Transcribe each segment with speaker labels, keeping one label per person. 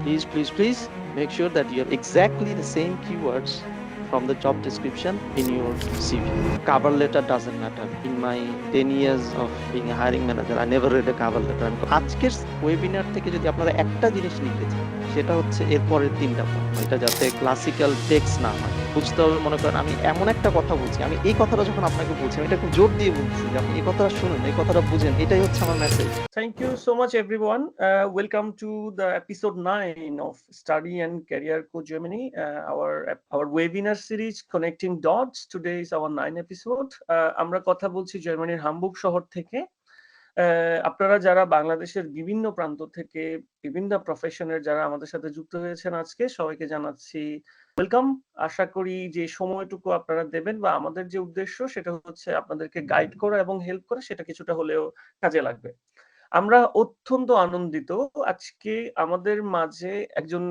Speaker 1: please make sure that you have exactly the same keywords from the job description in your CV. Cover letter doesn't matter. In my 10 years of being a hiring manager, I never read a cover letter. আজকের webinar থেকে যদি আপনারা একটা জিনিস নিতে চান, সেটা হচ্ছে এর পরের 3টা পয়েন্ট। এটা যাতে ক্লাসিক্যাল টেক্সট না হয়। বুঝতে হবে, মনে করেন আমি এমন একটা কথা বলছি, আমি এই কথাটা যখন আপনাকে বলছি, আমি এটা খুব জোর দিয়ে বলছি যে আপনি এই কথাটা শুনুন, এই কথাটা বুঝেন, এটাই হচ্ছে আমার message.
Speaker 2: Thank you so much, everyone. Welcome to the episode 9 of Study and Career Coach Germany, our webinar series Connecting Dots. Today is our 9th episode. আমরা কথা বলছি জার্মানির হামবুর্গ শহর থেকে। আপনারা যারা বাংলাদেশের বিভিন্ন প্রান্ত থেকে বিভিন্ন প্রফেশনের যারা আমাদের সাথে যুক্ত হয়েছেন আজকে, সবাইকে জানাচ্ছি ওয়েলকাম। আশা করি যে সময়টুকু আপনারা দেবেন বা আমাদের যে উদ্দেশ্য সেটা হচ্ছে আপনাদেরকে গাইড করা এবং হেল্প করা, সেটা কিছুটা হলেও কাজে লাগবে। আমরা অত্যন্ত আনন্দিত আজকে আমাদের মাঝে একজন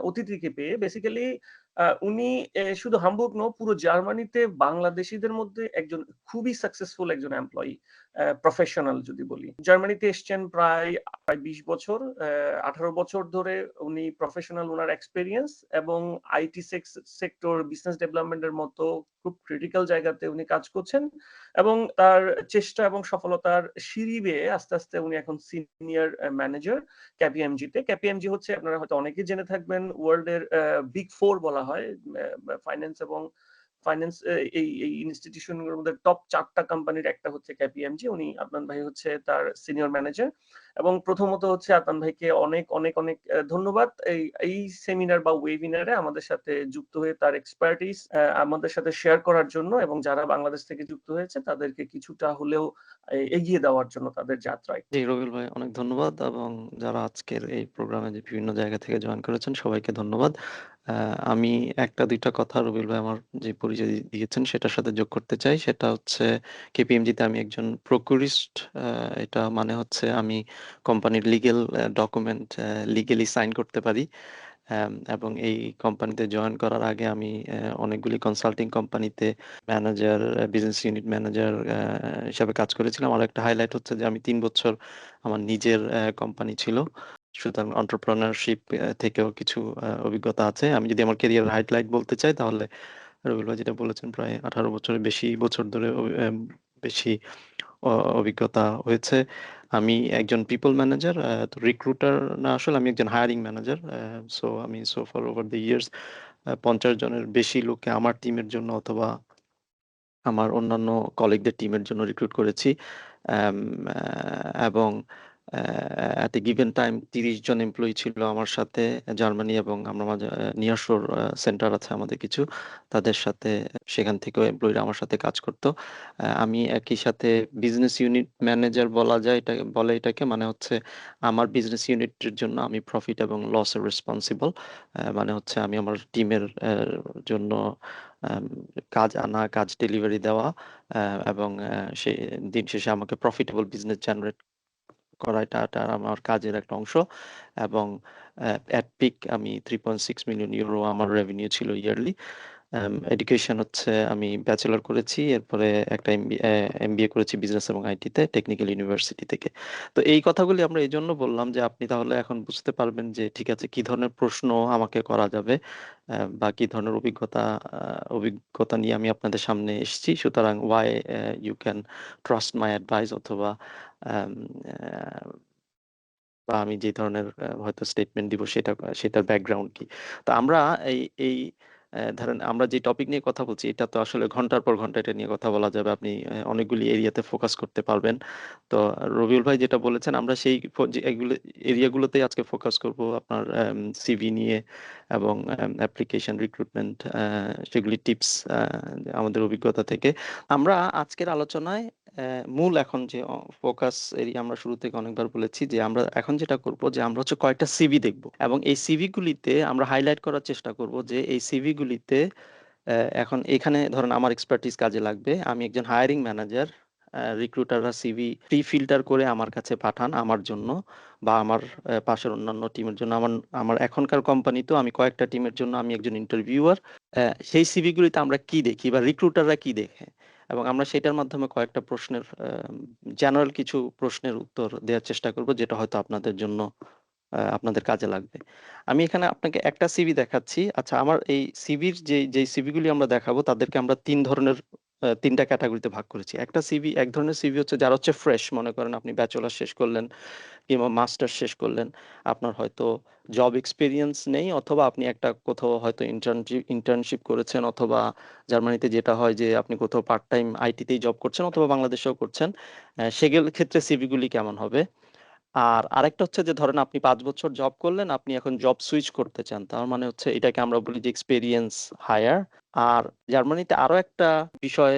Speaker 2: অতিথিকে পেয়ে। বেসিক্যালি উনি শুধু হামবুর্গ নয়, পুরো জার্মানিতে বাংলাদেশিদের মধ্যে একজন খুবই সাকসেসফুল একজন এমপ্লয়ি, প্রফেশনাল যদি বলি। জার্মানিতে এসছেন প্রায় 20 বছর, 18 বছর ধরে উনি প্রফেশনাল, ওনার এক্সপেরিয়েন্স এবং আইটি সেক্টর, বিজনেস ডেভেলপমেন্টের মতো খুব ক্রিটিক্যাল জায়গাতে উনি কাজ করছেন এবং তার চেষ্টা এবং সফলতার সিঁড়ি বেয়ে আস্তে আস্তে উনি এখন সিনিয়র ম্যানেজার কেপিএমজি-তে। কেপিএমজি হচ্ছে, আপনারা হয়তো অনেকেই জেনে থাকবেন, ওয়ার্ল্ডের বিগ 4 বলা হয় ফাইন্যান্স এই ইনস্টিটিউশনগুলোর মধ্যে টপ 4টা কোম্পানির একটা হচ্ছে কেপিএমজি। উনি, আদনান ভাই হচ্ছে তার সিনিয়র ম্যানেজার। এবং প্রথমত হচ্ছে আদনান ভাইকে অনেক অনেক অনেক ধন্যবাদ এই সেমিনার বা ওয়েবিনারে আমাদের সাথে যুক্ত হয়ে তার এক্সপার্টিস আমাদের সাথে শেয়ার করার জন্য এবং যারা বাংলাদেশ থেকে যুক্ত হয়েছে তাদেরকে কিছুটা হলেও এগিয়ে দেওয়ার জন্য তাদের যাত্রায়।
Speaker 1: জি, রবিউল ভাই অনেক ধন্যবাদ, এবং যারা আজকের এই প্রোগ্রামে যে বিভিন্ন জায়গা থেকে জয়েন করেছেন সবাইকে ধন্যবাদ। আমি একটা দুইটা কথা রবিউল ভাই আমার যে পরিচয় দিয়েছেন সেটার সাথে যোগ করতে চাই। সেটা হচ্ছে কেপিএমজিতে আমি একজন প্রকুরিস্ট। এটা মানে হচ্ছে আমি কোম্পানির লিগেল ডকুমেন্ট লিগেলি সাইন করতে পারি। এবং এই কোম্পানিতে জয়েন করার আগে আমি অনেকগুলি কনসাল্টিং কোম্পানিতে ম্যানেজার, বিজনেস ইউনিট ম্যানেজার হিসাবে কাজ করেছিলাম। আর একটা হাইলাইট হচ্ছে যে আমি 3 বছর আমার নিজের কোম্পানি ছিল, সুতরাং এন্টারপ্রেনারশিপ থেকেও কিছু অভিজ্ঞতা আছে। আমি যদি আমার কেরিয়ার হাইলাইট বলতে চাই, তাহলে রবিউল ভাই যেটা বলেছেন, প্রায় 18 বছরের বেশি বছর ধরে বেশি অভিজ্ঞতা হয়েছে। আমি একজন পিপল ম্যানেজার, তো রিক্রুটার না, আসলে আমি একজন হায়ারিং ম্যানেজার। সো আমি so far over the years 50 জনের বেশি লোককে আমার টিমের জন্য অথবা আমার অন্যান্য কলিগদের টিমের জন্য রিক্রুট করেছি। এবং অ্যাট এ গিভেন টাইম 30 জন এমপ্লয়ি ছিল আমার সাথে জার্মানি, এবং আমরা মাঝে নিয়ারশোর সেন্টার আছে আমাদের কিছু, তাদের সাথে, সেখান থেকেও এমপ্লয়িরা আমার সাথে কাজ করতো। আমি একই সাথে বিজনেস ইউনিট ম্যানেজার বলা যায়, এটাকে মানে হচ্ছে আমার বিজনেস ইউনিটের জন্য আমি প্রফিট এবং লসের রেসপন্সিবল। মানে হচ্ছে আমি আমার টিমের জন্য আম, কাজ আনা, কাজ ডেলিভারি দেওয়া, এবং সেই দিন শেষে আমাকে প্রফিটেবল বিজনেস জেনারেট করা, এটা আমার কাজের একটা অংশ। এবং অ্যাট পিক আমি 3.6 মিলিয়ন ইউরো আমার রেভিনিউ ছিল ইয়ারলি। এডুকেশন হচ্ছে আমি ব্যাচেলর করেছি, এরপরে একটা এমবিএ করেছি বিজনেস এবং আইটিতে টেকনিক্যাল ইউনিভার্সিটি থেকে। তো এই কথাগুলি আমরা এই জন্য বললাম যে আপনি তাহলে এখন বুঝতে পারবেন যে ঠিক আছে কি ধরনের প্রশ্ন আমাকে করা যাবে, বা কি ধরনের অভিজ্ঞতা নিয়ে আমি আপনাদের সামনে এসেছি। সুতরাং why you can trust my advice, অথবা আম, আহ, বা আমি যে ধরনের হয়তো স্টেটমেন্ট দিব সেটার ব্যাকগ্রাউন্ড কি। তো আমরা এই এই ধরেন আমরা যে টপিক নিয়ে কথা বলছি, এটা তো আসলে ঘন্টার পর ঘন্টা এটা নিয়ে কথা বলা যাবে, আপনি অনেকগুলি এরিয়াতে ফোকাস করতে পারবেন। তো রবিউল ভাই যেটা বলেছেন, আমরা সেই এগুলো এরিয়াগুলোতেই আজকে ফোকাস করব, আপনার সিভি নিয়ে এবং অ্যাপ্লিকেশন রিক্রুটমেন্ট, সেগুলি টিপস আমাদের অভিজ্ঞতা থেকে। আমরা আজকের আলোচনায় মূল এখন যে ফোকাস এরিয়া, আমরা শুরু থেকে অনেকবার বলেছি যে আমরা এখন যেটা করব যে আমরা হচ্ছে কয়েকটা সিভি দেখব, এবং এই সিভি গুলিতে আমরা হাইলাইট করার চেষ্টা করব যে এই সিভি গুলিতে এখন এখানে ধরেন আমার এক্সপার্টিস কাজে লাগবে। আমি একজন হায়ারিং ম্যানেজার, রিক্রুটাররা সিভি প্রি ফিল্টার করে আমার কাছে পাঠান আমার জন্য বা আমার পাশের অন্যান্য টিমের জন্য। আমার আমার এখনকার কোম্পানি তো আমি কয়েকটা টিমের জন্য আমি একজন ইন্টারভিউয়ার। সেই সিভি গুলিতে আমরা কি দেখি বা রিক্রুটাররা কি দেখে, এবং আমরা সেটার মাধ্যমে কয়েকটা প্রশ্নের, জেনারেল কিছু প্রশ্নের উত্তর দেওয়ার চেষ্টা করব, যেটা হয়তো আপনাদের জন্য আপনাদের কাজে লাগবে। আমি এখানে আপনাকে একটা সিভি দেখাচ্ছি। আচ্ছা, আমার এই সিভির যে সিভিগুলি আমরা দেখাবো তাদেরকে আমরা তিনটা ক্যাটাগরিতে ভাগ করেছি। এক ধরনের সিভি হচ্ছে যারা হচ্ছে ফ্রেশ, মনে করেন আপনি ব্যাচেলর শেষ করলেন কিংবা মাস্টার শেষ করলেন, আপনার হয়তো জব এক্সপিরিয়েন্স নেই, অথবা আপনি একটা কোথাও হয়তো ইন্টার্নশিপ করেছেন, অথবা জার্মানিতে যেটা হয় যে আপনি কোথাও পার্ট টাইম আইটিতেই জব করছেন, অথবা বাংলাদেশেও করছেন। সেগুলোর ক্ষেত্রে সিভিগুলি কেমন হবে? আর আরেকটা হচ্ছে যে ধরেন আপনি 5 বছর জব করলেন, আপনি এখন জব সুইচ করতে চান, তার মানে হচ্ছে এটাকে আমরা বলি যে এক্সপেরিয়েন্স হায়ার। আর জার্মানিতে আরো একটা বিষয়,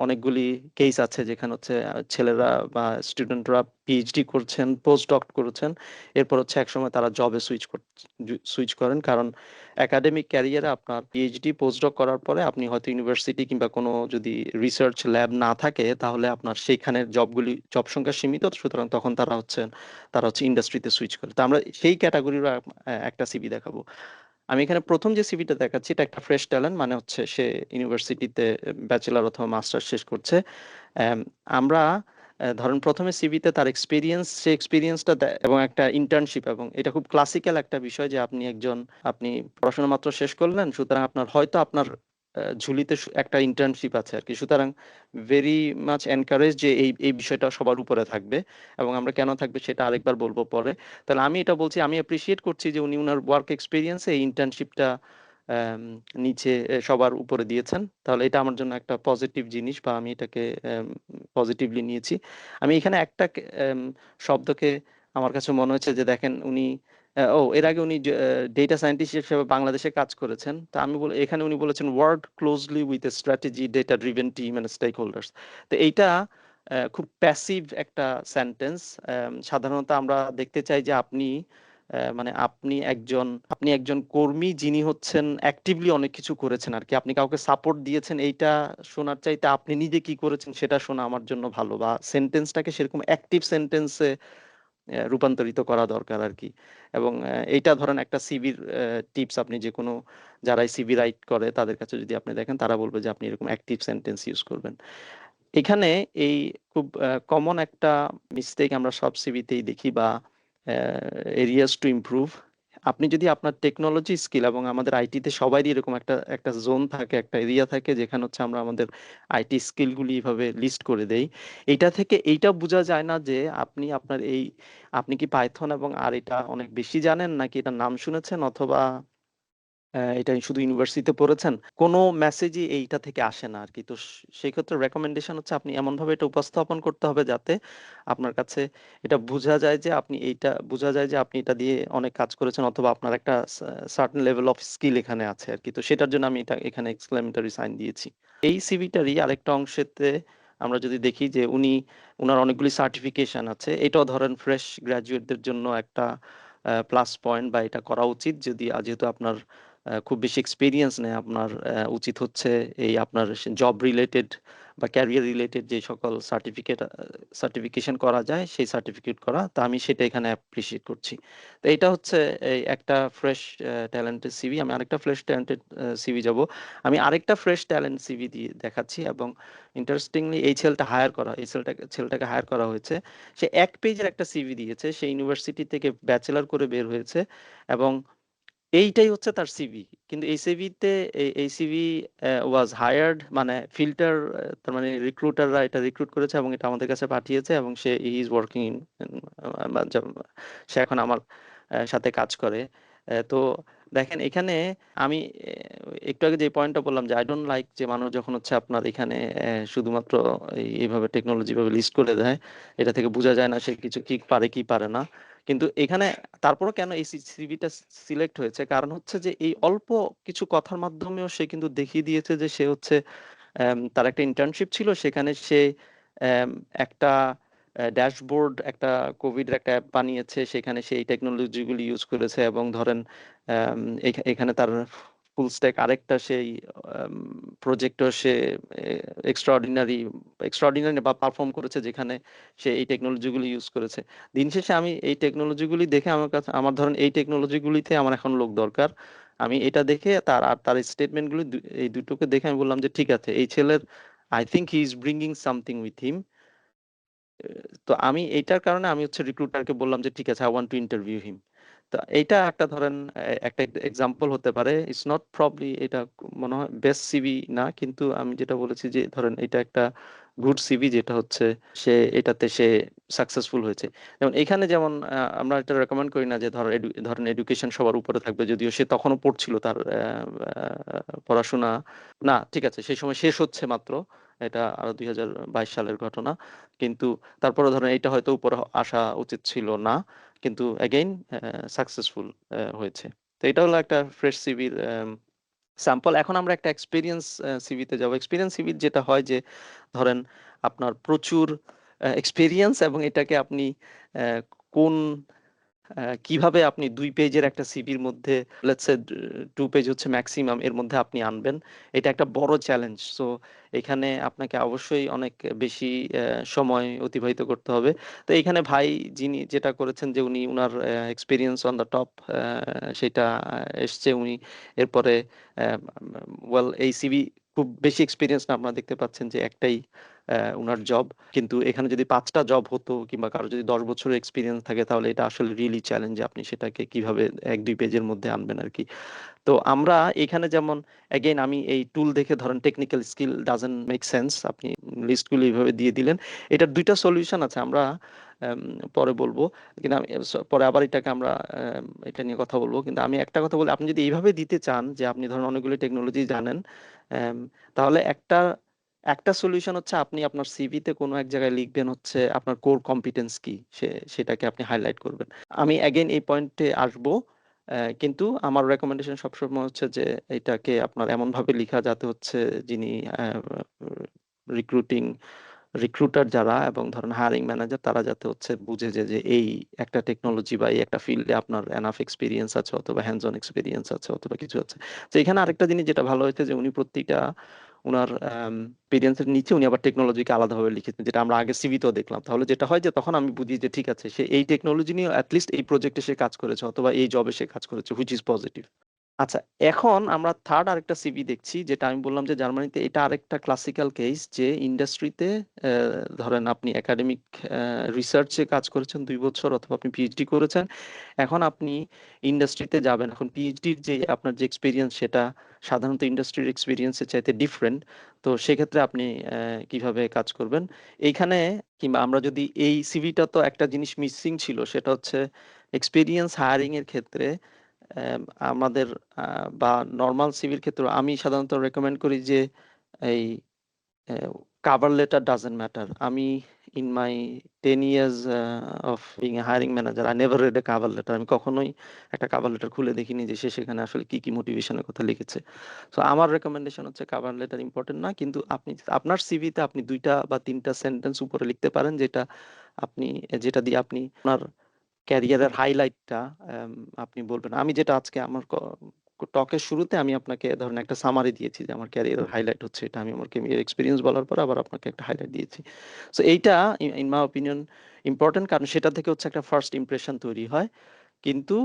Speaker 1: অনেকগুলি কেস আছে যেখানে হচ্ছে ছেলেরা বা স্টুডেন্টরা পিএইচডি করছেন, পোস্ট ডক করেছেন, এরপর হচ্ছে একসময় তারা জবে সুইচ করেন, কারণ একাডেমিক ক্যারিয়ারে আপনার পিএইচডি পোস্ট ডক করার পরে আপনি হয়তো ইউনিভার্সিটি কিংবা কোনো যদি রিসার্চ ল্যাব না থাকে, তাহলে আপনার সেইখানের জব সংখ্যা সীমিত, সুতরাং তখন তারা হচ্ছে ইন্ডাস্ট্রিতে সুইচ করে। তো আমরা সেই ক্যাটাগরির একটা সিভি দেখাবো। আমি এখানে প্রথম যে সিভিটা দেখাচ্ছি এটা একটা ফ্রেশ ট্যালেন্ট, মানে হচ্ছে সে ইউনিভার্সিটিতে ব্যাচেলর অথবা মাস্টার শেষ করছে। আম, আমরা ধরেন প্রথমে সিভিতে তার সে এক্সপিরিয়েন্সটা এবং একটা ইন্টার্নশিপ, এবং এটা খুব ক্লাসিক্যাল একটা বিষয় যে আপনি পড়াশোনা মাত্র শেষ করলেন, সুতরাং আপনার ঝুলিতে একটা ইন্টার্নশিপ আছে আর কি। সুতরাং ভেরি মাচ এনকারেজ যে এই বিষয়টা সবার উপরে থাকবে, এবং আমরা কেন থাকবে সেটা আরেকবার বলবো পরে। তাহলে আমি এটা বলছি, আমি অ্যাপ্রিসিয়েট করছি যে উনি উনার ওয়ার্ক এক্সপিরিয়েন্সে এই ইন্টার্নশিপটা নিচে সবার উপরে দিয়েছেন। তাহলে এটা আমার জন্য একটা পজিটিভ জিনিস, বা আমি এটাকে পজিটিভলি নিয়েছি। আমি এখানে একটা শব্দকে আমার কাছে মনে হচ্ছে যে দেখেন উনি এর আগে উনি ডেটা সায়েন্টিস্ট হিসেবে বাংলাদেশে কাজ করেছেন। তো এখানে উনি বলেছেন work closely with a strategy data driven team and stakeholders. তো এইটা খুব প্যাসিভ একটা সেন্টেন্স। সাধারণত আমরা দেখতে চাই যে মানে আপনি একজন কর্মী যিনি হচ্ছেন অ্যাক্টিভলি অনেক কিছু করেছেন আর কি, আপনি কাউকে সাপোর্ট দিয়েছেন, এইটা শোনার চাইতে আপনি নিজে কি করেছেন সেটা শোনা আমার জন্য ভালো, বা সেন্টেন্সটাকে সেরকম অ্যাক্টিভ সেন্টেন্সে রূপান্তরিত করা দরকার আর কি। এবং এইটা ধরেন একটা সিভির টিপস, আপনি যে কোনো যারাই সিভি রাইট করে তাদের কাছে যদি আপনি দেখেন, তারা বলবে যে আপনি এরকম অ্যাক্টিভ সেন্টেন্স ইউজ করবেন। এখানে এই খুব কমন একটা মিস্টেক আমরা সব সিভিতেই দেখি, বা এরিয়াস টু ইমপ্রুভ। আপনি যদি আপনার টেকনোলজি স্কিল, এবং আমাদের আইটিতে সবারই এরকম একটা একটা জোন থাকে, একটা এরিয়া থাকে যেখানে হচ্ছে আমরা আমাদের আইটি স্কিলগুলি এইভাবে লিস্ট করে দেই। এইটা থেকে এইটা বোঝা যায় না যে আপনি কি পাইথন এবং আর এটা অনেক বেশি জানেন, নাকি এটা নাম শুনেছেন, অথবা এটা শুধু ইউনিভার্সিটিতে পড়েছেন। কোনো মেসেজই এইটা থেকে আসে না আর কি। তো সেই ক্ষেত্রে রেকমেন্ডেশন হচ্ছে আপনি এমন ভাবে এটা উপস্থাপন করতে হবে যাতে আপনার কাছে এটা বোঝা যায় যে আপনি এটা দিয়ে অনেক কাজ করেছেন, অথবা আপনার একটা সার্টেন লেভেল অফ স্কিল এখানে আছে আর কি। তো সেটার জন্য আমি এটা এখানে এক্সক্লেমেটরি সাইন দিয়েছি। এই সিভিটারই আরেকটা অংশেতে আমরা যদি দেখি যে উনার অনেকগুলি সার্টিফিকেশন আছে, এটাও ধরেন ফ্রেশ গ্রাজুয়েটদের জন্য একটা প্লাস পয়েন্ট, বা এটা করা উচিত। যেহেতু আপনার খুব বেশি এক্সপিরিয়েন্স নেই, আপনার উচিত হচ্ছে এই আপনার জব রিলেটেড বা ক্যারিয়ার রিলেটেড যে সকল সার্টিফিকেশন করা যায় সেই সার্টিফিকেট করা। তা আমি সেটা এখানে অ্যাপ্রিসিয়েট করছি। তো এটা হচ্ছে এই একটা ফ্রেশ ট্যালেন্টেড সিভি। আমি আরেকটা ফ্রেশ ট্যালেন্টেড সিভি যাব। আমি আরেকটা ফ্রেশ ট্যালেন্ট সিভি দিয়ে দেখাচ্ছি, এবং ইন্টারেস্টিংলি এই ছেলেটাকে হায়ার করা হয়েছে। সে 1 পেজের একটা সিভি দিয়েছে, সে ইউনিভার্সিটি থেকে ব্যাচেলর করে বের হয়েছে, এবং এইটাই হচ্ছে তার সিভি। কিন্তু এই সিভি ওয়াজ হায়ার্ড, মানে তার মানে রিক্রুটাররা এটা রিক্রুট করেছে এবং এটা আমাদের কাছে পাঠিয়েছে, এবং সে ইজ ওয়ার্কিং ইন, সে এখন আমার সাথে কাজ করে। তো দেখেন এখানে আমি একটু আগে যে পয়েন্টটা বললাম যে আই ডোন্ট লাইক যে মানুষ যখন হচ্ছে আপনার এখানে শুধুমাত্র এইভাবে টেকনোলজি ভাবে লিস্ট করে দেয়, এটা থেকে বোঝা যায় না সে কিছু কি পারে কি পারে না। কিন্তু এখানে তারপরও কেন এই সিভিটা সিলেক্ট হয়েছে, কারণ হচ্ছে যে এই অল্প কিছু কথার মাধ্যমেও সে কিন্তু দেখিয়ে দিয়েছে যে সে হচ্ছে তার একটা ইন্টার্নশিপ ছিল, সেখানে সে আম, একটা একটা কোভিড একটা অ্যাপ বানিয়েছে, সেখানে সে এই টেকনোলজিগুলি ইউজ করেছে, এবং ধরেন এখানে তার ফুল স্ট্যাক আরেকটা সেই প্রজেক্টও সে এক্সট্রাঅর্ডিনারি এক্সট্রাঅর্ডিনারি বা পারফর্ম করেছে, যেখানে সে এই টেকনোলজিগুলি ইউজ করেছে। দিন শেষে আমি এই টেকনোলজিগুলি দেখে আমার ধরেন এই টেকনোলজিগুলিতে আমার এখন লোক দরকার। আমি এটা দেখে তার স্টেটমেন্টগুলি এই দুটোকে দেখে আমি বললাম যে ঠিক আছে, এই ছেলের I think he is bringing something with him. তো আমি এইটার কারণে আমি হচ্ছে রিক্রুটারকে বললাম যে ঠিক আছে, আই ওয়ান্ট টু ইন্টারভিউ হিম। তো এইটা একটা ধরেন একটা এক্সাম্পল হতে পারে। ইটস নট প্রবলি এটা মনে হয় বেস্ট সিভি না, কিন্তু আমি যেটা বলেছি যে ধরেন এটা একটা গুড সিভি, যেটা হচ্ছে সে এটাতে সে সাকসেসফুল হয়েছে। যেমন এখানে যেমন আমরা এটা রেকমেন্ড করি না যে ধরেন এডুকেশন সবার উপরে থাকবে, যদিও সে তখনও পড়ছিল, তার পড়াশোনা না ঠিক আছে সেই সময় শেষ হচ্ছে মাত্র, এটা আরো 2022 সালের ঘটনা, কিন্তু তারপরে ধরেন এটা হয়তো উপরে আসা উচিত ছিল না, কিন্তু অ্যাগেইন সাকসেসফুল হয়েছে। তো এটা হলো একটা ফ্রেশ সিভির স্যাম্পল। এখন আমরা একটা এক্সপিরিয়েন্স সিভিতে যাব। এক্সপিরিয়েন্স সিভি যেটা হয় যে ধরেন আপনার প্রচুর এক্সপিরিয়েন্স, এবং এটাকে আপনি আহ, কোন কিভাবে আপনি 2 পেজের একটা সিভির মধ্যে, লেটস সে 2 পেজ হচ্ছে ম্যাক্সিমাম, এর মধ্যে আপনি আনবেন, এটা একটা বড় চ্যালেঞ্জ। সো এখানে আপনাকে অবশ্যই অনেক বেশি সময় অতিবাহিত করতে হবে। তো এখানে ভাই যিনি যেটা করেছেন যে উনি উনার এক্সপিরিয়েন্স অন দ্য টপ, সেটা এসছে উনি এরপরে ওয়েল এই সিভি খুব বেশি এক্সপিরিয়েন্স না, আপনারা দেখতে পাচ্ছেন যে একটাই উনার জব, কিন্তু এখানে যদি 5টা জব হতো কিংবা কারো যদি 10 বছরের এক্সপিরিয়েন্স থাকে, তাহলে এটা আসলে রিয়েলি চ্যালেঞ্জ, আপনি সেটাকে কিভাবে 1-2 পেজের মধ্যে আনবেন আর কি। তো আমরা এখানে যেমন অ্যাগেইন আমি এই টুল দেখে ধরেন technical skill doesn't make sense, আপনি লিস্টগুলো এইভাবে দিয়ে দিলেন। এটার 2টা সলিউশন আছে, আমরা আম, পরে বলবো, কিন্তু আমি পরে আবার এটাকে আমরা এটা নিয়ে কথা বলবো, কিন্তু আমি একটা কথা বলি, আপনি যদি এইভাবে দিতে চান যে আপনি ধরেন অনেকগুলো টেকনোলজি জানেন, আম, তাহলে একটা একটা সলিউশন হচ্ছে আপনি আপনার সিভিতে কোনো এক জায়গায় লিখবেন হচ্ছে আপনার কোর কম্পিটেন্স কি, সেটাকে আপনি হাইলাইট করবেন। আমি অ্যাগেইন এই পয়েন্টে আসবো, কিন্তু আমার রেকমেন্ডেশন সবসময় হচ্ছে যে এটাকে আপনার এমন ভাবে লিখা যাতে হচ্ছে যিনি রিক্রুটিং রিক্রুটার যারা এবং ধরেন হায়ারিং ম্যানেজার, তারা যাতে হচ্ছে বুঝে যে এই একটা টেকনোলজি বা এই একটা ফিল্ডে আপনার এনাফ এক্সপিরিয়েন্স আছে, অথবা হ্যান্ডস অন এক্সপিরিয়েন্স আছে, অথবা কিছু আছে। তো এখানে আরেকটা জিনিস যেটা ভালো হয়েছে যে উনি প্রত্যেকটা উনার এক্সপিরিয়েন্সের নিচে উনি আবার টেকনোলজিকে আলাদাভাবে লিখেছেন, যেটা আমরা আগে সিভিতেও দেখলাম। তাহলে যেটা হয় যে তখন আমি বুঝি যে ঠিক আছে, সে এই টেকনোলজি নিয়ে অ্যাটলিস্ট এই প্রজেক্টে সে কাজ করেছে, অথবা এই জবে সে কাজ করেছে, হুইচ ইজ পজিটিভ। আচ্ছা, এখন আমরা থার্ড আরেকটা সিভি দেখছি, যেটা আমি বললাম যে জার্মানিতে এটা আরেকটা ক্লাসিক্যাল কেস, যে ইন্ডাস্ট্রিতে ধরেন আপনি একাডেমিক রিসার্চে কাজ করেছেন 2 বছর, অথবা আপনি পিএইচডি করেছেন, এখন আপনি ইন্ডাস্ট্রিতে যাবেন। এখন পিএইচডির যে আপনার যে এক্সপিরিয়েন্স, সেটা সাধারণত ইন্ডাস্ট্রির এক্সপিরিয়েন্সের চাইতে ডিফারেন্ট। তো সেক্ষেত্রে আপনি কিভাবে কাজ করবেন এইখানে, কিংবা আমরা যদি এই সিভিটা, তো একটা জিনিস মিসিং ছিল, সেটা হচ্ছে এক্সপিরিয়েন্স হায়ারিং এর ক্ষেত্রে আম, আমাদের বা নর্মাল সিভির ক্ষেত্রে আমি সাধারণত রেকমেন্ড করি যে এই কাভার লেটার ডাজন্ট ম্যাটার। আমি in my 10 years of being a hiring manager, I never red A cover letter. আমি কখনোই একটা কাভার লেটার খুলে দেখিনি যে সে সেখানে আসলে কি কি মোটিভেশনের কথা লিখেছে। তো আমার রেকমেন্ডেশন হচ্ছে কাভার লেটার ইম্পর্টেন্ট না, কিন্তু আপনি আপনার সিভিতে আপনি 2টা বা 3টা সেন্টেন্স উপরে লিখতে পারেন, আপনি যেটা দিয়ে আপনি আপনার ক্যারিয়ারের হাইলাইটটা আপনি বলবেন। আমি যেটা আজকে আমার টকের শুরুতে আমি আপনাকে ধরেন একটা সামারি দিয়েছি যে আমার ক্যারিয়ারের হাইলাইট হচ্ছে এটা, আমি আমার এক্সপিরিয়েন্স বলার পর আবার আপনাকে একটা হাইলাইট দিয়েছি। সো এইটা ইন মাই ওপিনিয়ন ইম্পর্টেন্ট, কারণ সেটা থেকে হচ্ছে একটা ফার্স্ট ইমপ্রেশন তৈরি হয়। কিন্তু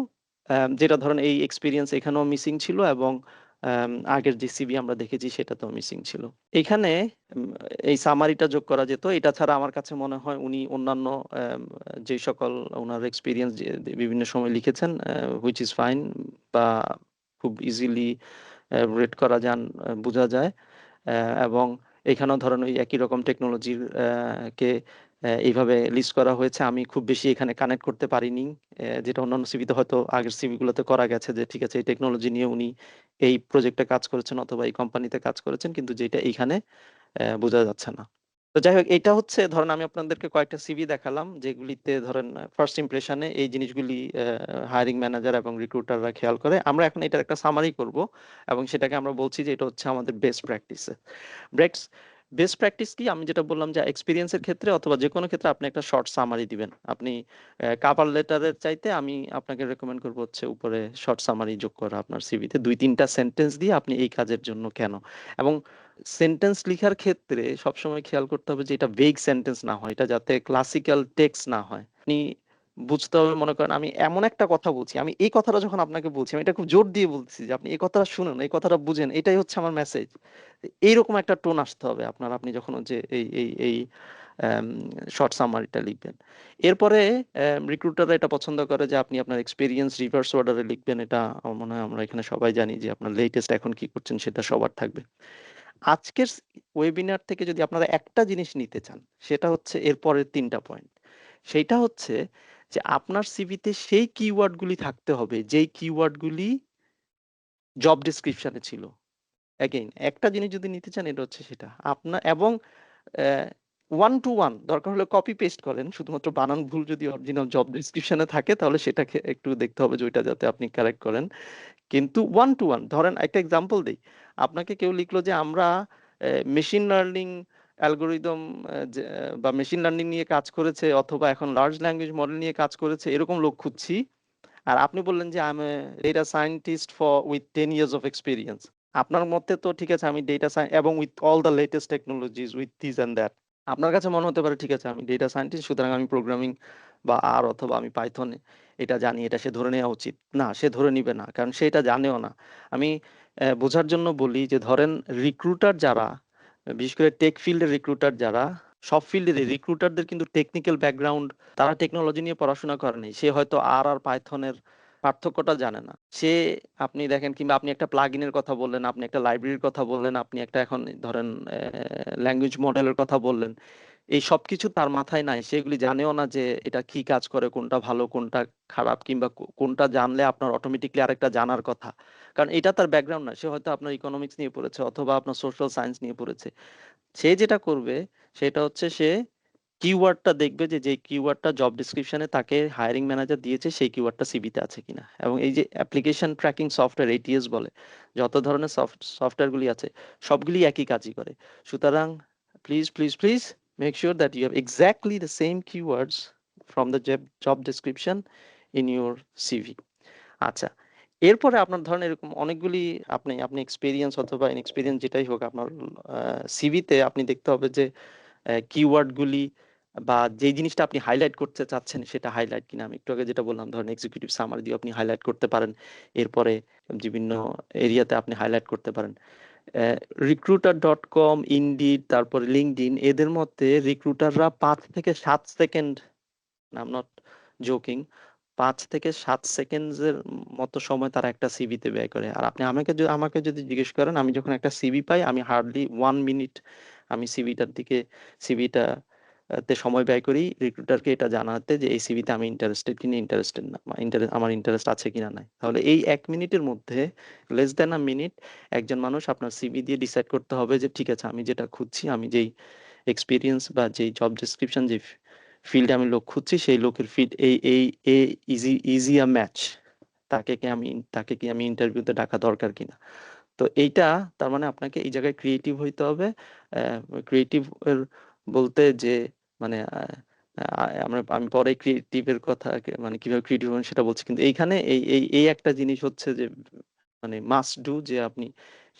Speaker 1: যেটা ধরেন এই এক্সপিরিয়েন্স এখানেও মিসিং ছিল, এবং আগের যে সিভি আমরা দেখেছি সেটাতেও মিসিং ছিল। এখানে উম, এই সামারিটা যোগ করা যেত। এটা ছাড়া আমার কাছে মনে হয় উনি অন্যান্য যে সকল ওনার এক্সপিরিয়েন্স বিভিন্ন সময় লিখেছেন, হুইচ ইজ ফাইন, বা খুব ইজিলি রেড করা যান, বোঝা যায়। এবং এখানেও ধরেন ওই একই রকম টেকনোলজির কে এইভাবে লিস্ট করা হয়েছে। আমি খুব বেশি এখানে কানেক্ট করতে পারিনি, যেটা অন্যান্য সিভিতে হয়তো আগের সিভি গুলোতে করা গেছে, যে ঠিক আছে এই টেকনোলজি নিয়ে উনি এই প্রজেক্টে কাজ করেছেন অথবা এই কোম্পানিতে কাজ করেছেন, কিন্তু যেটা এইখানে বোঝা যাচ্ছে না। তো যাই হোক, এটা হচ্ছে ধরেন আমি আপনাদেরকে কয়েকটা সিভি দেখালাম, যেগুলিতে ধরেন ফার্স্ট ইমপ্রেশনে এই জিনিসগুলি হায়ারিং ম্যানেজার এবং রিক্রুটাররা খেয়াল করে। আমরা এখন এটার একটা সামারি করব, এবং সেটাকে আমরা বলছি যে এটা হচ্ছে আমাদের best practice. Breaks best practice কি, আমি যেটা বললাম যে এক্সপিরিয়েন্সের ক্ষেত্রে অথবা যে কোনো ক্ষেত্রে আপনি একটা শর্ট সামারি দিবেন। আপনি কাভার লেটারের চাইতে আমি আপনাকে রেকমেন্ড করবো হচ্ছে উপরে শর্ট সামারি যোগ করা আপনার সিভিতে, 2-3টা সেন্টেন্স দিয়ে আপনি এই কাজের জন্য কেন। এবং সেন্টেন্স লিখার ক্ষেত্রে সবসময় খেয়াল করতে হবে যে এটা ভেগ সেন্টেন্স না হয়, এটা যাতে ক্লাসিক্যাল টেক্সট না হয়। আপনি বুঝতে হবে, মনে করেন আমি এমন একটা কথা বলছি, আমি এই কথাটা যখন আপনাকে বলছি, আমি এটা খুব জোর দিয়ে বলছি যে আপনি এই কথাটা শুনুন, এই কথাটা বুঝেন, এটাই হচ্ছে আমার মেসেজ। এইরকম একটা টোন আসতে হবে আপনার, আপনি যখন যে এই এই এই শর্ট সামারিটা লিখবেন। এরপরে রিক্রুটাররা এটা পছন্দ করে যে আপনি আপনার এক্সপিরিয়েন্স রিভার্স অর্ডারে লিখবেন। এটা আমার মনে হয় আমরা এখানে সবাই জানি যে আপনার লেটেস্ট এখন কি করছেন সেটা সবার থাকবে। আজকের ওয়েবিনার থেকে যদি আপনারা একটা জিনিস নিতে চান, সেটা হচ্ছে এরপরের 3টা পয়েন্ট। সেইটা হচ্ছে যে আপনার সিভিতে সেই কিওয়ার্ডগুলি থাকতে হবে যেই কিওয়ার্ডগুলি জব ডিসক্রিপশনে ছিল। অ্যাগেইন একটা জিনিস যদি নিতে চান এটা হচ্ছে সেটা আপনার, এবং ওয়ান টু ওয়ান দরকার হলে কপি পেস্ট করেন, শুধুমাত্র বানান ভুল যদি অরিজিনাল জব ডিসক্রিপশনে থাকে তাহলে সেটাকে একটু দেখতে হবে যে ওইটা যাতে আপনি কারেক্ট করেন। কিন্তু ওয়ান টু ওয়ান, ধরেন একটা এক্সাম্পল দিই, আপনাকে কেউ লিখলো যে আমরা মেশিন লার্নিং অ্যালগোরিদম বা মেশিন লার্নিং নিয়ে কাজ করেছে অথবা এখন লার্জ ল্যাঙ্গুয়েজ মডেল নিয়ে কাজ করেছে এরকম লোক খুঁজছি, আর আপনি বললেন যে আমি data scientist for with 10 years of experience. আপনার মতে তো ঠিক আছে আমি ডেটা সায়েন্স এবং with all the latest technologies with this and that. আপনার কাছে মনে হতে পারে ঠিক আছে আমি ডেটা সায়েন্টিস্ট, সুতরাং আমি প্রোগ্রামিং বা আর অথবা আমি পাইথন এটা জানি, এটা সে ধরে নেওয়া উচিত। না, সে ধরে নিবে না, কারণ সে এটা জানেও না। আমি বোঝার জন্য বলি যে ধরেন রিক্রুটার যারা, বিশেষ করে টেক ফিল্ডের রিক্রুটার যারা, সব ফিল্ডের রিক্রুটারদের কিন্তু টেকনিক্যাল ব্যাকগ্রাউন্ড, তারা টেকনোলজি নিয়ে পড়াশোনা করেনি। সে হয়তো আর পাইথনের পার্থক্যটা জানে না। সে, আপনি দেখেন, কিংবা আপনি একটা প্লাগইনের কথা বললেন, আপনি একটা লাইব্রেরির কথা বললেন, আপনি একটা এখন ধরেন ল্যাঙ্গুয়েজ মডেলের কথা বললেন, এই সবকিছু তার মাথায় নাই। সেগুলি জানেও না যে এটা কি কাজ করে, কোনটা ভালো কোনটা খারাপ, কিংবা কোনটা জানলে আপনার অটোমেটিকলি আরেকটা জানার কথা। কারণ এটা তার ব্যাকগ্রাউন্ড না। সে হয়তো আপনার ইকোনমিক্স নিয়ে পড়েছে অথবা আপনার সোশ্যাল সায়েন্স নিয়ে পড়েছে। সে যেটা করবে সেটা হচ্ছে সে কিওয়ার্ডটা দেখবে যে যে কিওয়ার্ডটা জব ডিসক্রিপশনে তাকে হায়ারিং ম্যানেজার দিয়েছে সেই কিওয়ার্ডটা সিভিতে আছে কিনা। এবং এই যে অ্যাপ্লিকেশন ট্র্যাকিং সফটওয়্যার এটিএস বলে, যত ধরনের সফটওয়্যারগুলি আছে সবগুলি একই কাজই করে। সুতরাং please please please make sure that you have exactly the same keywords from the job description in your CV. আচ্ছা, এরপরে আপনার ধরেন এরকম অনেকগুলি আপনি আপনি এক্সপিরিয়েন্স অথবা ইনএক্সপিরিয়েন্স যেটাই হোক, আপনার সিভিতে আপনি দেখতে হবে যে কিওয়ার্ডগুলি বা যেই জিনিসটা আপনি হাইলাইট করতে চাচ্ছেন সেটা হাইলাইট কিনা। আমি একটু আগে যেটা বললাম, ধরেন এক্সিকিউটিভ সামারি দিয়ে আপনি হাইলাইট করতে পারেন, এরপরে বিভিন্ন এরিয়াতে আপনি হাইলাইট করতে পারেন। recruiter.com, ইনডিড, তারপরে লিঙ্কডইন, এদের মধ্যে রিক্রুটাররা 5 থেকে 7 second, I am not joking, 5 থেকে 7 সেকেন্ডের মতো সময় তারা একটা সিভিতে ব্যয় করে। আর আপনি আমাকে যদি জিজ্ঞেস করেন, আমি যখন একটা সিভি পাই আমি হার্ডলি 1 মিনিট আমি সিভিটা তে সময় ব্যয় করি রিক্রুটারকে এটা জানাতে যে এই সিভিতে আমি ইন্টারেস্টেড কিনা ইন্টারেস্টেড না, বা আমার ইন্টারেস্ট আছে কিনা নাই। তাহলে এই 1 মিনিটের মধ্যে, লেস দ্যান আ মিনিট, একজন মানুষ আপনার সিভি দিয়ে ডিসাইড করতে হবে যে ঠিক আছে আমি যেটা খুঁজছি, আমি যেই এক্সপিরিয়েন্স বা যেই জব ডিসক্রিপশন, যে ফিল্ডে আমি লোক খুঁজছি সেই লোকের ফিল্ড এই এই এ ইজি আ ম্যাচ, তাকে কি আমি ইন্টারভিউতে ডাকা দরকার কিনা। তো এইটা, তার মানে আপনাকে এই জায়গায় ক্রিয়েটিভ হইতে হবে। ক্রিয়েটিভ এর বলতে যে মানে আমি পরে ক্রিয়েটিভের কথা, মানে কিভাবে ক্রিয়েটিভ হবেন সেটা বলছি, কিন্তু এইখানে এই একটা জিনিস হচ্ছে যে মানে মাস্ট ডু, যে আপনি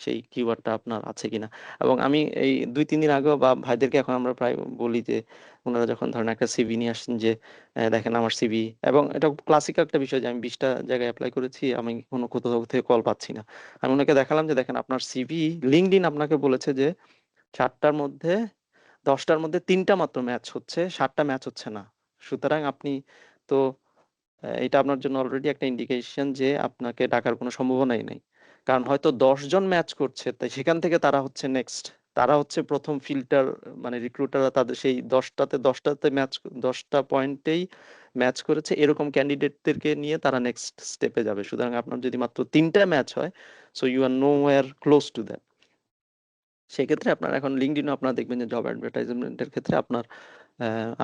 Speaker 1: সেই কিওয়ার্ডটা আপনার আছে কিনা। এবং আমি এই 2-3 দিন আগেও বা ভাইদেরকে এখন আমরা প্রায় বলি যে ওনারা যখন ধরেন একটা সিভি নিয়ে আসছেন যে দেখেন আমার সিভি, এবং এটা ক্লাসিক্যাল একটা বিষয় যে আমি 20টা জায়গায় অ্যাপ্লাই করেছি, আমি কোনো কোথাও থেকে কল পাচ্ছি না। আমি ওনাকে দেখালাম যে দেখেন আপনার সিভি, লিঙ্কডইন আপনাকে বলেছে যে 4টার মধ্যে 10টার মধ্যে 3টা মাত্র ম্যাচ হচ্ছে, 7টা ম্যাচ হচ্ছে না। সুতরাং আপনি তো এটা আপনার জন্য অলরেডি একটা ইন্ডিকেশন যে আপনাকে ডাকার কোনো সম্ভাবনাই নেই। কারণ হয়তো 10 জন ম্যাচ করছে, তাই সেখান থেকে তারা হচ্ছে নেক্সট, তারা হচ্ছে প্রথম ফিল্টার, মানে রিক্রুটাররা তাদের সেই 10টাতে ম্যাচ, 10টা পয়েন্টেই ম্যাচ করেছে এরকম ক্যান্ডিডেটদেরকে নিয়ে তারা নেক্সট স্টেপে যাবে। সুতরাং আপনার যদি মাত্র 3টা ম্যাচ হয়, so you are nowhere close to that. সেক্ষেত্রে আপনার এখন লিঙ্কডইনে আপনারা দেখবেন যে জব অ্যাডভার্টাইজমেন্টের ক্ষেত্রে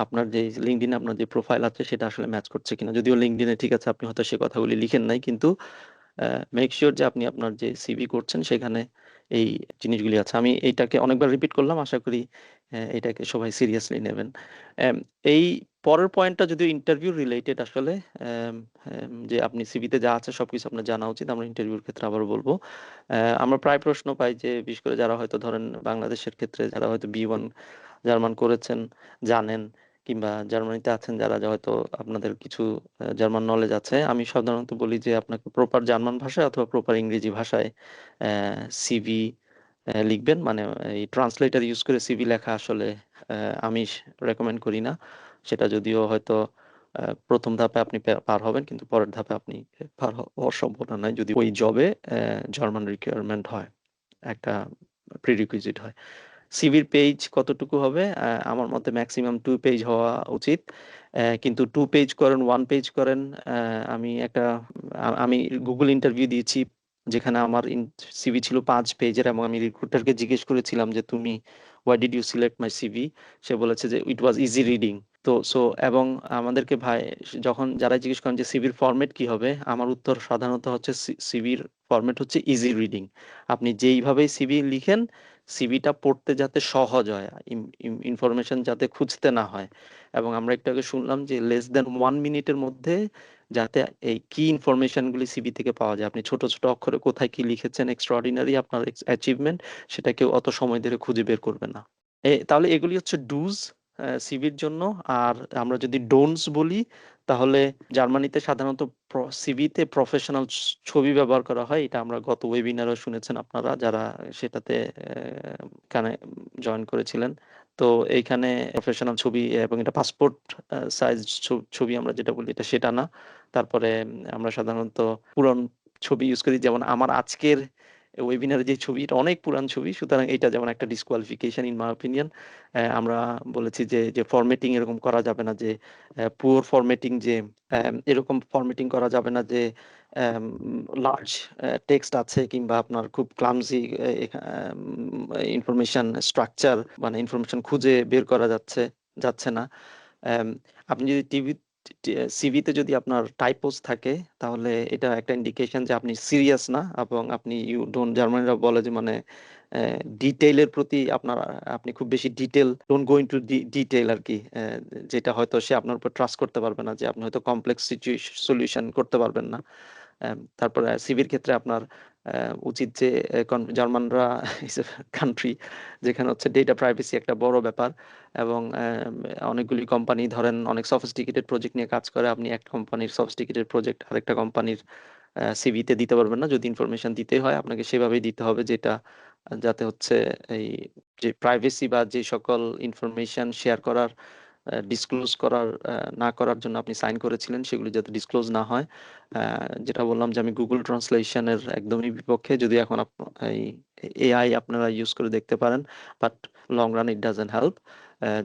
Speaker 1: আপনার যে লিঙ্কডইনে আপনার যে প্রোফাইল আছে সেটা আসলে ম্যাচ করছে কিনা। যদিও লিঙ্কডইনে ঠিক আছে আপনি হয়তো সে কথাগুলি লিখেন নাই, কিন্তু মেক শিওর যে আপনি আপনার যে সিভি করছেন সেখানে এই জিনিসগুলি আছে। আমি এইটাকে অনেকবার রিপিট করলাম, আশা করি এটাকে সবাই সিরিয়াসলি নেবেন। এই পরের পয়েন্টটা যদিও ইন্টারভিউ রিলেটেড আসলে, যে আপনি সিভিতে যা আছে সবকিছু আপনার জানা উচিত, আমরা ইন্টারভিউর ক্ষেত্রে আবার বলবো। আমরা প্রায় প্রশ্ন পাই যে বিশেষ করে যারা হয়তো ধরেন বাংলাদেশের ক্ষেত্রে যারা হয়তো B1 জার্মান করেছেন জানেন, কিংবা জার্মানিতে আছেন যারা হয়তো আপনাদের কিছু জার্মান নলেজ আছে, আমি সাধারণত বলি যে আপনাকে প্রপার জার্মান ভাষায় অথবা প্রপার ইংরেজি ভাষায় সিভি লিখবেন। মানে এই ট্রান্সলেটর ইউজ করে সিভি লেখা আসলে আমি রেকমেন্ড করি না। সেটা যদিও হয়তো প্রথম ধাপে আপনি পার হবেন, কিন্তু পরের ধাপে আপনি পার হওয়ার সম্ভাবনা নাই যদি ওই জবে জার্মান রিকোয়ারমেন্ট হয়, একটা প্রিরিকুইজিট হয়। সিভির পেজ কতটুকু হবে? আমার মতে ম্যাক্সিমাম 2 পেজ হওয়া উচিত। কিন্তু 2 পেজ করেন, 1 পেজ করেন। আমি গুগল ইন্টারভিউ দিয়েছি যেখানে আমার সিভি ছিল 5 পেজের, এবং আমি রিক্রুটারকে জিজ্ঞেস করেছিলাম যে তুমি why did you select my CV. সে বলেছে যে ইট ওয়াজ ইজি রিডিং। তো এবং আমাদেরকে ভাই যখন যারা জিজ্ঞেস করেন যে সিভির ফরম্যাট কি হবে, আমার উত্তর সাধারণত হচ্ছে সিভির ফরম্যাট হচ্ছে ইজি রিডিং। আপনি যেইভাবেই সিভি লিখেন, সিভিটা পড়তে যাতে সহজ হয়, ইনফরমেশন যাতে খুঁজতে না হয়। এবং আমরা একটু আগে শুনলাম যে লেস দেন 1 মিনিটের মধ্যে যাতে এই কি ইনফরমেশনগুলি সিভি থেকে পাওয়া যায়। আপনি ছোট ছোট অক্ষরে কোথায় কি লিখেছেন, এক্সট্রাঅর্ডিনারি আপনার অ্যাচিভমেন্ট, সেটা কেউ অত সময় ধরে খুঁজে বের করবে না। তাহলে এগুলি হচ্ছে ডুজ সিভির জন্য। আর আমরা যদি ডোন্টস বলি, তাহলে জার্মানিতে সাধারণত সিভিতে প্রফেশনাল ছবি ব্যবহার করা হয়। এটা আমরা গত ওয়েবিনারও শুনেছেন আপনারা যারা সেটাতে কানে জয়েন করেছিলেন। তো এইখানে প্রফেশনাল ছবি এবং এটা পাসপোর্ট সাইজ ছবি আমরা যেটা বলি, এটা সেটা না। তারপরে আমরা সাধারণত পুরন ছবি ইউজ করি, যেমন আমার আজকের ওয়েবিনারে যে ছবি, এটা অনেক পুরান ছবি, সুতরাং এটা যেমন একটা ডিসকোয়ালিফিকেশন ইন মাই অপিনিয়ন। আমরা বলেছি যে যে ফরম্যাটিং এরকম করা যাবে না, যে পুয়ার ফরম্যাটিং, যে এরকম ফরম্যাটিং করা যাবে না যে লার্জ টেক্সট আছে কিংবা আপনার খুব ক্লামজি ইনফরমেশন স্ট্রাকচার, মানে ইনফরমেশন খুঁজে বের করা যাচ্ছে না। আম, আপনি যদি সিভিতে যদি আপনার টাইপোস থাকে, তাহলে এটা একটা ইন্ডিকেশন যে আপনি সিরিয়াস না, এবং আপনি ইউ ডোন্ট, জার্মানিরা বলে যে মানে ডিটেইলের প্রতি আপনি খুব বেশি detail, don't go into detail আর কি। যেটা হয়তো সে আপনার উপর ট্রাস্ট করতে পারবে না, যে আপনি হয়তো কমপ্লেক্স সলিউশন করতে পারবেন না। তারপরে সিভির ক্ষেত্রে আপনার উচিত যে জার্মানরা ইজ এ কান্ট্রি যেখানে হচ্ছে ডেটা প্রাইভেসি একটা বড় ব্যাপার, এবং অনেকগুলি কোম্পানি ধরেন অনেক সফিস্টিকেটেড প্রজেক্ট নিয়ে কাজ করে। আপনি এক কোম্পানির সফিস্টিকেটেড প্রজেক্ট আরেকটা কোম্পানির সিভিতে দিতে পারবেন না। যদি ইনফরমেশন দিতে হয় আপনাকে সেভাবেই দিতে হবে, যেটা যাতে হচ্ছে এই যে প্রাইভেসি বা যে সকল ইনফরমেশন শেয়ার করার, ডিসক্লোজ না করার জন্য আপনি সাইন করেছিলেন, সেগুলি যাতে ডিসক্লোজ না হয়। যেটা বললাম যে আমি গুগল ট্রান্সলেশনের একদমই বিপক্ষে, যদি এখন এই এআই আপনারা ইউজ করে দেখতে পারেন, but long run it doesn't help.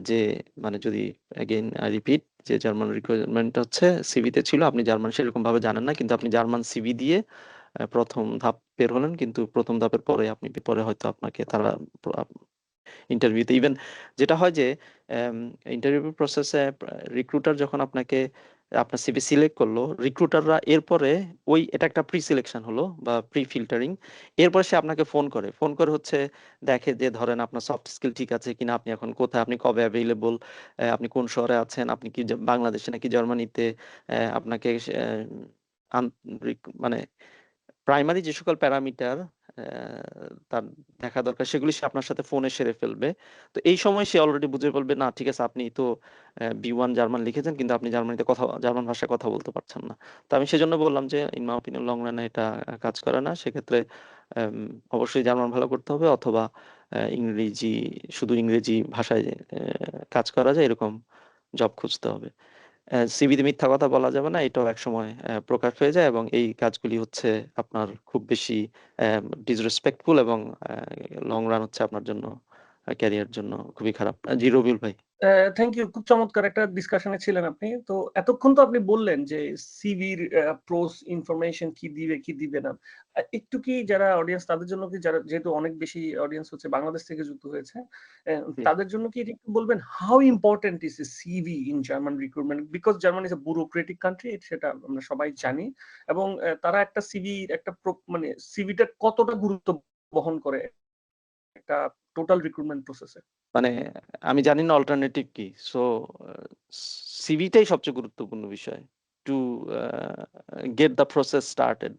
Speaker 1: যে মানে যদি অ্যাগেইন আই রিপিট, যে জার্মান রিকোয়ারমেন্ট হচ্ছে সিভিতে ছিল, আপনি জার্মান সেরকম ভাবে জানেন না, কিন্তু আপনি জার্মান সিভি দিয়ে প্রথম ধাপ বের হলেন, কিন্তু প্রথম ধাপের পরে পরে হয়তো আপনাকে তারা ইন্টারভিউতে ইভেন যেটা হয় যে ইন্টারভিউ প্রসেসে রিক্রুটার যখন আপনার সিভি সিলেক্ট করলো, রিক্রুটাররা এরপরে এটা একটা প্রি সিলেকশন হলো বা প্রি ফিল্টারিং। এরপরে সে আপনাকে ফোন করে হচ্ছে দেখে যে ধরেন আপনার সফট স্কিল ঠিক আছে কিনা, আপনি এখন কোথায়, আপনি কবে অ্যাভেলেবল, আপনি কোন শহরে আছেন, আপনি কি বাংলাদেশে নাকি জার্মানিতে, আপনাকে মানে প্রাইমারি যে সকল প্যারামিটার তার দেখা দরকার, সেগুলি সে আপনার সাথে ফোনে সেরে ফেলবে। তো এই সময় সে অলরেডি বুঝে ফেলবে, না ঠিক আছে আপনি তো B1 জার্মান লিখেছেন, কিন্তু আপনি জার্মান ভাষায় কথা বলতে পারছেন না। তো আমি সেজন্য বললাম যে ইন মাই অপিনিয়ন লং রানে এটা কাজ করে না। সেক্ষেত্রে অবশ্যই জার্মান ভালো করতে হবে, অথবা ইংরেজি, শুধু ইংরেজি ভাষায় কাজ করা যায় এরকম জব খুঁজতে হবে। সিভিতে মিথ্যা কথা বলা যাবে না, এটাও একসময় প্রকাশ হয়ে যায়, এবং এই কাজগুলি হচ্ছে আপনার খুব বেশি ডিসরেসপেক্টফুল, এবং লং রান হচ্ছে আপনার জন্য, ক্যারিয়ার জন্য খুবই খারাপ। জি রবিউল ভাই।
Speaker 2: থ্যাংক ইউ, খুব চমৎকার একটা ডিসকাশনে ছিলেন আপনি। তো এতক্ষণ তো আপনি বললেন যে সিভির প্রোস ইনফরমেশন কি দিবে কি দিবে না। একটু কি যারা অডিয়েন্স তাদের জন্য কি, যারা যেহেতু অনেক বেশি অডিয়েন্স হচ্ছে বাংলাদেশ থেকে যুক্ত হয়েছে,
Speaker 1: জি।
Speaker 2: তাদের জন্য কি এটা একটু বলবেন, how important is a CV in German recruitment? Because German is a bureaucratic country, সেটা আমরা সবাই জানি। এবং তারা একটা সিভি, মানে সিভিটা কতটা গুরুত্ব বহন করে একটা টোটাল রিক্রুটমেন্ট প্রসেসে?
Speaker 1: মানে আমি জানি না অল্টারনেটিভ কি। সো সিভিটাই সবচেয়ে গুরুত্বপূর্ণ বিষয় to get the process started.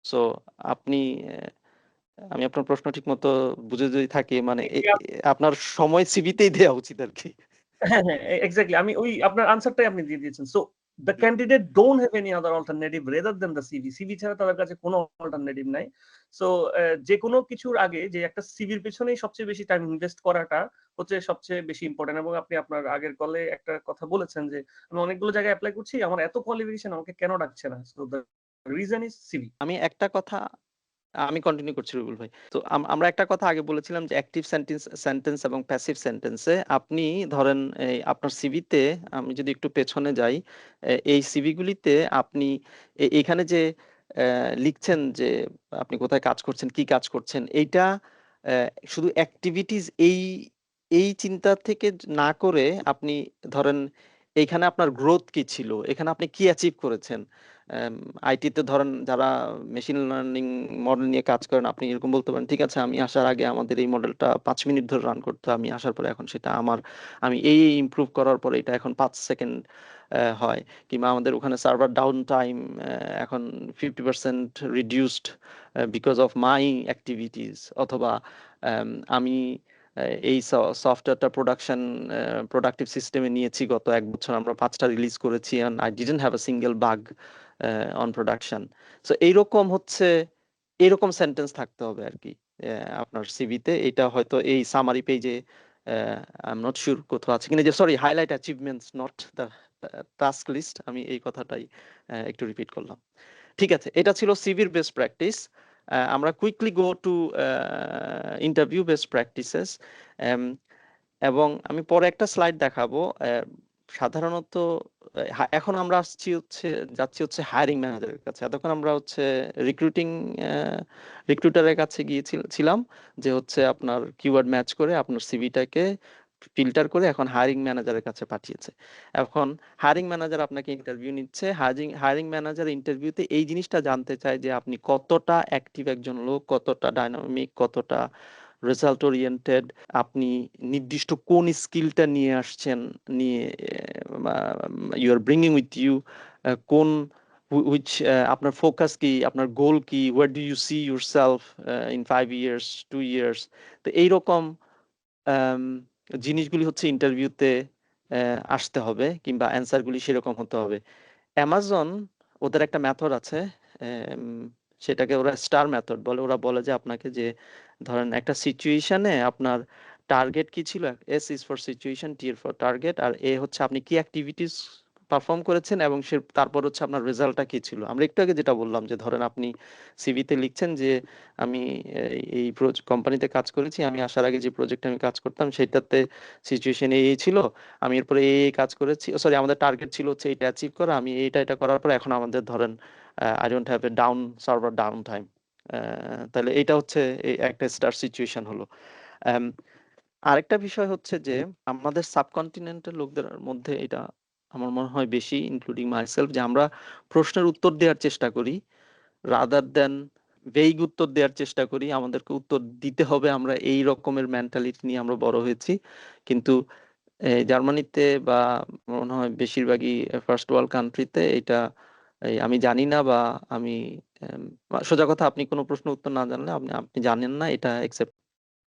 Speaker 1: So আপনি আমি আপনার প্রশ্ন ঠিক মতো বুঝে যদি থাকি, মানে আপনার সময় সিভিতেই দেওয়া উচিত আর কি।
Speaker 2: হ্যাঁ, হ্যাঁ, এক্সাক্টলি। আমি ওই আপনার আনসারটাই আপনি দিয়ে দিয়েছেন। So the candidate don't have any other alternative rather than the CV. CV ছাড়া তাদের কাছে কোনো অল্টারনেটিভ নাই। সো যে কোনো কিছুর আগে যে একটা সিভির পেছনেই সবচেয়ে বেশি টাইম ইনভেস্ট করাটা হচ্ছে সবচেয়ে বেশি ইম্পর্টেন্ট। এবং আপনি আপনার আগের কলে একটা কথা বলেছেন যে আমি অনেকগুলো জায়গায় অ্যাপ্লাই করছি, আমার এত কোয়ালিফিকেশন, আমাকে কেন ডাকছে না? So the reason is CV.
Speaker 1: আমি একটা কথা আমি কন্টিনিউ করছি রুবেল ভাই। তো আমরা একটা কথা আগে বলেছিলাম যে অ্যাক্টিভ সেন্টেন্স এবং প্যাসিভ সেন্টেন্সে আপনি ধরেন আপনার সিভিতে আমি যদি একটু পেছনে যাই, এই সিভি গুলিতে আপনি এখানে যে লিখছেন যে আপনি কোথায় কাজ করছেন, কি কাজ করছেন, এইটা শুধু অ্যাক্টিভিটিস এই এই চিন্তা থেকে না করে আপনি ধরেন এইখানে আপনার গ্রোথ কি ছিল, এখানে আপনি কি অ্যাচিভ করেছেন। আইটিতে ধরেন যারা মেশিন লার্নিং মডেল নিয়ে কাজ করেন, আপনি এরকম বলতে পারেন ঠিক আছে আমি আসার আগে আমাদের এই মডেলটা 5 মিনিট ধরে রান করতো, আমি আসার পরে এখন সেটা আমি এই ইমপ্রুভ করার পরে এটা এখন 5 সেকেন্ড হয়। কিংবা আমাদের ওখানে সার্ভার ডাউন টাইম এখন 50% reduced because of my activities. অথবা আমি এই সফটওয়্যারটা প্রোডাক্টিভ সিস্টেমে নিয়েছি, গত 1 বছর আমরা 5টা রিলিজ করেছি and I didn't have a single bug on production. So এইরকম এইরকম সেন্টেন্স থাকতে হবে আর কি আপনার সিভিতে। এটা হয়তো এই সামারি পেজে আই এম নট শিওর কোথাও আছে কিনা, যে sorry highlight achievements not the task list, আমি এই কথাটাই একটু রিপিট করলাম। ঠিক আছে, এটা ছিল সিভির বেস্ট প্র্যাকটিস। আমরা quickly go to interview best practices. এবং আমি পরে একটা স্লাইড দেখাবো। সাধারণত এখন আমরা যাচ্ছি হচ্ছে হায়ারিং ম্যানেজারের কাছে। এতক্ষণ আমরা হচ্ছে রিক্রুটারের কাছে গিয়েছিলাম, যে হচ্ছে আপনার কিওয়ার্ড ম্যাচ করে আপনার সিভিটাকে ফিল্টার করে এখন হায়ারিং ম্যানেজারের কাছে পাঠিয়েছে। এখন হায়ারিং ম্যানেজার আপনাকে ইন্টারভিউ নিচ্ছে। হায়ারিং ম্যানেজার ইন্টারভিউতে এই জিনিসটা জানতে চায় যে আপনি কতটা অ্যাক্টিভ একজন লোক, কতটা ডাইনামিক, কতটা রেজাল্ট ওরিয়েন্টেড, আপনি নির্দিষ্ট কোন স্কিলটা নিয়ে আসছেন, নিয়ে you are bringing with you, কোন হুইচ আপনার ফোকাস কি, আপনার গোল কি, where do you see yourself in 5 years 2 years. তো এইরকম জিনিসগুলি হচ্ছে ইন্টারভিউতে আসতে হবে, কিংবা অ্যান্সারগুলি সেরকম হতে হবে। অ্যামাজন ওদের একটা মেথড আছে, সেটাকে ওরা স্টার মেথড বলে। ওরা বলে যে আপনাকে যে ধরেন একটা সিচুয়েশনে আপনার টার্গেট কি ছিল, এস ইজ ফর সিচুয়েশন, টি এর ফর টার্গেট, আর এ হচ্ছে আপনি কি অ্যাক্টিভিটিস পারফর্ম করেছেন, এবং তারপর হচ্ছে আপনার রেজাল্টটা কি ছিল। আমরা একটু আগে যেটা বললাম যে ধরেন আপনি সিভিতে লিখছেন যে আমি এই কোম্পানিতে কাজ করেছি, আমি আসার আগে যে প্রজেক্টে আমি কাজ করতাম সেটাতে সিচুয়েশন এই ছিল, আমি এরপরে এই কাজ করেছি, সরি আমাদের টার্গেট ছিল হচ্ছে এটা অ্যাচিভ করা, আমি এটা করার পর এখন আমাদের ধরেন I don't have a server down time. তাহলে এটা হচ্ছে একটা স্টার সিচুয়েশন হলো। আরেকটা বিষয় হচ্ছে যে আমাদের সাবকন্টিনেন্টের লোকদের মধ্যে এটা আমার মনে হয় বেশি, ইনক্লুডিং মাইসেলফ, যে আমরা প্রশ্নের উত্তর দেওয়ার চেষ্টা করি রাদার দেন ভেইগ উত্তর দেওয়ার চেষ্টা করি। আমাদেরকে উত্তর দিতে হবে, আমরা এই রকমের মেন্টালিটি নিয়ে আমরা বড় হয়েছি। কিন্তু জার্মানিতে বা মনে হয় বেশিরভাগই ফার্স্ট ওয়ার্ল্ড কান্ট্রিতে এটা আমি জানি না, বা আমি সোজা কথা, আপনি কোনো প্রশ্ন উত্তর না জানলে আপনি জানেন না, এটা একসেপ্ট।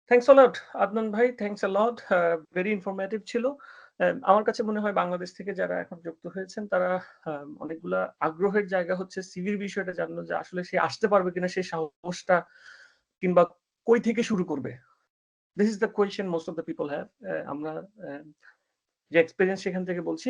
Speaker 2: থ্যাঙ্কস আ লট আদনান ভাই, thanks a lot, very informative ছিল। আমার কাছে মনে হয় বাংলাদেশ থেকে যারা এখন যুক্ত হয়েছেন তারা অনেকগুলা আগ্রহের জায়গা হচ্ছে সিভির বিষয়টা জানলো, যে আসলে সে আসতে পারবে কিনা, সেই সাহসটা, কিংবা কই থেকে শুরু করবে। This is the question most of the people have. আমরা যে এক্সপেরিয়েন্স সেখান থেকে বলছি।